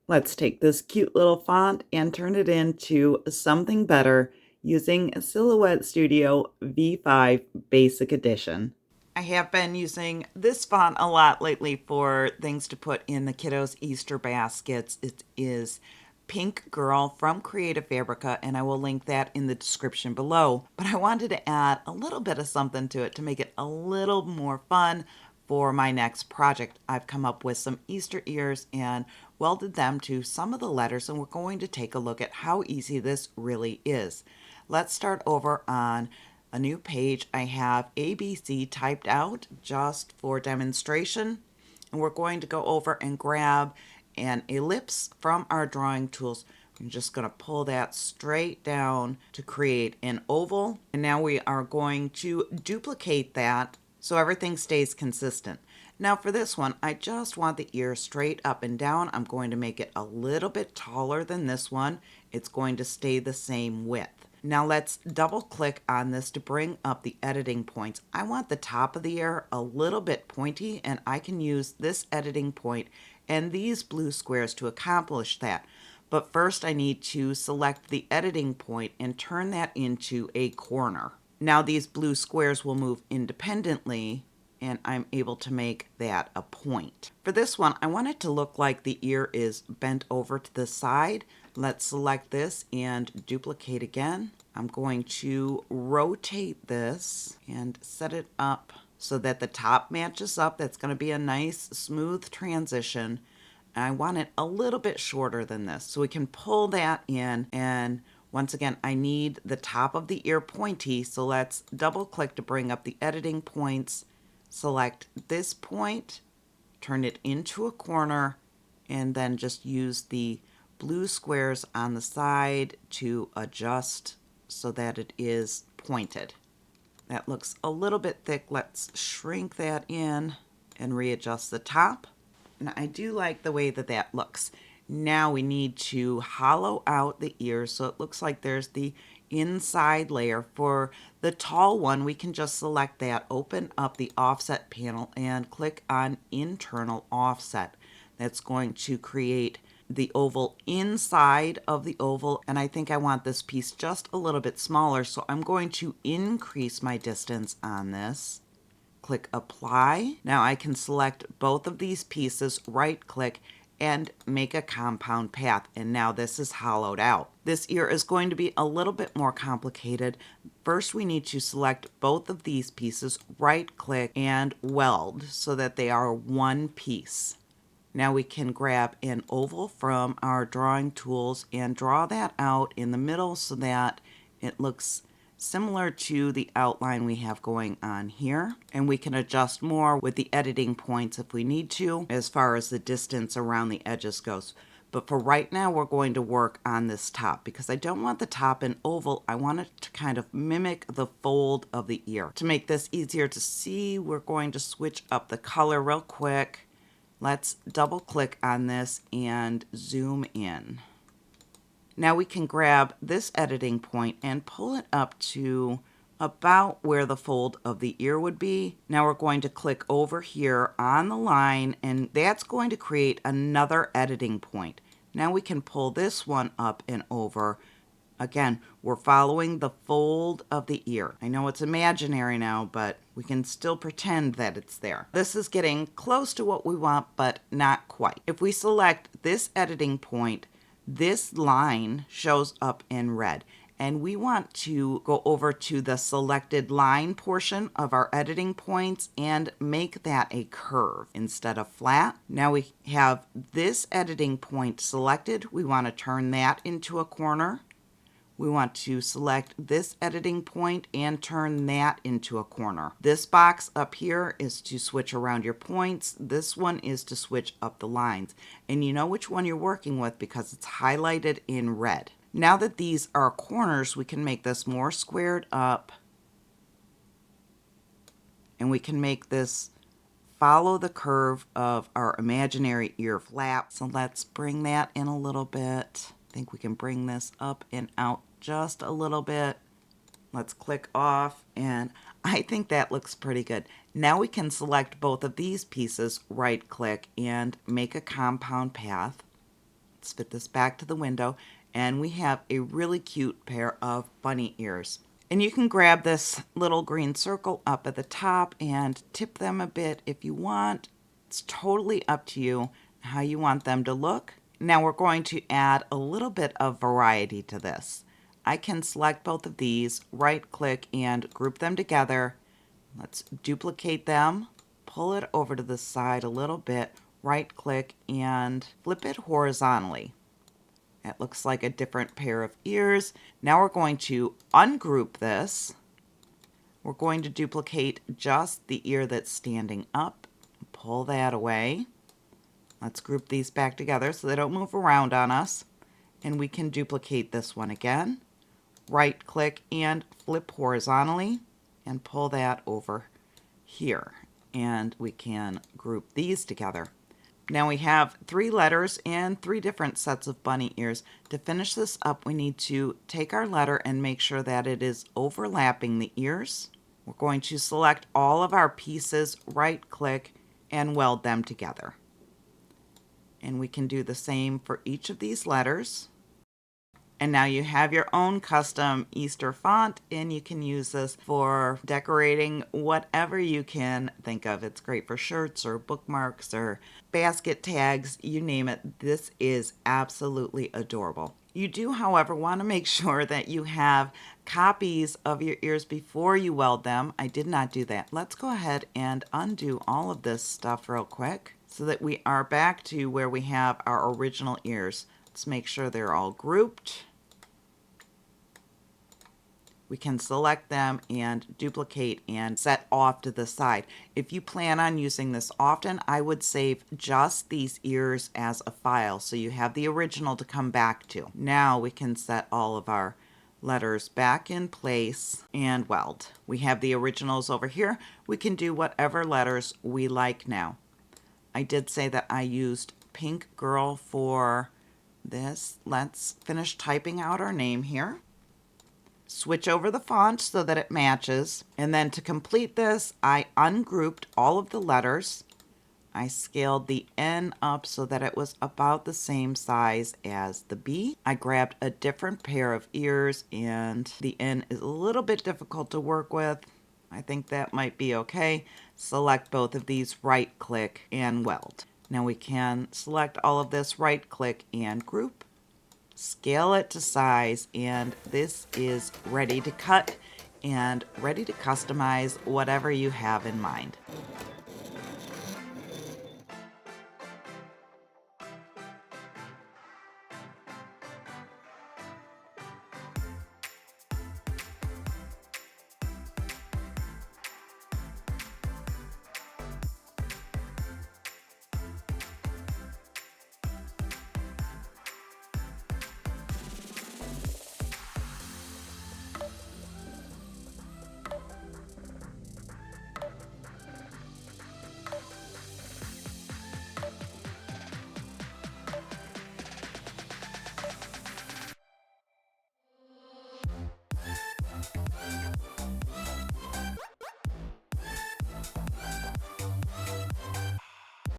Let's take this cute little font and turn it into something better using Silhouette Studio V5 Basic Edition. I have been using this font a lot lately for things to put in the kiddos' Easter baskets. It is Pink Girl from Creative Fabrica, and I will link that in the description below. But I wanted to add a little bit of something to it to make it a little more fun for my next project. I've come up with some Easter ears and welded them to some of the letters, and we're going to take a look at how easy this really is. Let's start over on a new page. I have ABC typed out just for demonstration, and we're going to go over and grab an ellipse from our drawing tools. I'm just going to pull that straight down to create an oval, and now we are going to duplicate that so everything stays consistent. Now for this one, I just want the ear straight up and down. I'm going to make it a little bit taller than this one. It's going to stay the same width. Now let's double click on this to bring up the editing points. I want the top of the ear a little bit pointy, and I can use this editing point and these blue squares to accomplish that. But first I need to select the editing point and turn that into a corner. Now these blue squares will move independently, and I'm able to make that a point. For this one, I want it to look like the ear is bent over to the side. Let's select this and duplicate again. I'm going to rotate this and set it up so that the top matches up. That's going to be a nice smooth transition. And I want it a little bit shorter than this, so we can pull that in. And once again, I need the top of the ear pointy, so let's double click to bring up the editing points. Select this point, turn it into a corner, and then just use the blue squares on the side to adjust so that it is pointed. That looks a little bit thick. Let's shrink that in and readjust the top. And I do like the way that that looks. Now we need to hollow out the ears so it looks like there's the inside layer. For the tall one, we can just select that, open up the offset panel, and click on internal offset. That's going to create the oval inside of the oval, and I think I want this piece just a little bit smaller, so I'm going to increase my distance on this. Click apply. Now I can select both of these pieces, right click, and make a compound path, and now this is hollowed out. This ear is going to be a little bit more complicated. First we need to select both of these pieces, right click, and weld so that they are one piece. Now we can grab an oval from our drawing tools and draw that out in the middle so that it looks similar to the outline we have going on here. And we can adjust more with the editing points if we need to, as far as the distance around the edges goes. But for right now, we're going to work on this top because I don't want the top an oval. I want it to kind of mimic the fold of the ear. To make this easier to see, we're going to switch up the color real quick. Let's double click on this and zoom in. Now we can grab this editing point and pull it up to about where the fold of the ear would be. Now we're going to click over here on the line, and that's going to create another editing point. Now we can pull this one up and over. Again, we're following the fold of the ear. I know it's imaginary now, but we can still pretend that it's there. This is getting close to what we want, but not quite. If we select this editing point, this line shows up in red, and we want to go over to the selected line portion of our editing points and make that a curve instead of flat. Now we have this editing point selected. We want to turn that into a corner. We want to select this editing point and turn that into a corner. This box up here is to switch around your points. This one is to switch up the lines. And you know which one you're working with because it's highlighted in red. Now that these are corners, we can make this more squared up. And we can make this follow the curve of our imaginary ear flap. So let's bring that in a little bit. I think we can bring this up and out just a little bit. Let's click off, and I think that looks pretty good. Now we can select both of these pieces, right click, and make a compound path. Let's fit this back to the window, and we have a really cute pair of bunny ears. And you can grab this little green circle up at the top and tip them a bit if you want. It's totally up to you how you want them to look. Now we're going to add a little bit of variety to this. I can select both of these, right click and group them together. Let's duplicate them, pull it over to the side a little bit, right click and flip it horizontally. It looks like a different pair of ears. Now we're going to ungroup this. We're going to duplicate just the ear that's standing up. Pull that away. Let's group these back together so they don't move around on us. And we can duplicate this one again. Right click and flip horizontally and pull that over here. And we can group these together. Now we have 3 letters and 3 different sets of bunny ears. To finish this up, we need to take our letter and make sure that it is overlapping the ears. We're going to select all of our pieces, right click, and weld them together. And we can do the same for each of these letters. And now you have your own custom Easter font, and you can use this for decorating whatever you can think of. It's great for shirts or bookmarks or basket tags, you name it. This is absolutely adorable. You do, however, want to make sure that you have copies of your ears before you weld them. I did not do that. Let's go ahead and undo all of this stuff real quick so that we are back to where we have our original ears. Let's make sure they're all grouped. We can select them and duplicate and set off to the side. If you plan on using this often, I would save just these ears as a file so you have the original to come back to. Now we can set all of our letters back in place and weld. We have the originals over here. We can do whatever letters we like now. I did say that I used Pink Girl for this. Let's finish typing out our name here. Switch over the font so that it matches. And then to complete this, I ungrouped all of the letters. I scaled the N up so that it was about the same size as the B. I grabbed a different pair of ears, and the N is a little bit difficult to work with. I think that might be okay. Select both of these, right click and weld. Now we can select all of this, right click and group. Scale it to size, and this is ready to cut and ready to customize whatever you have in mind.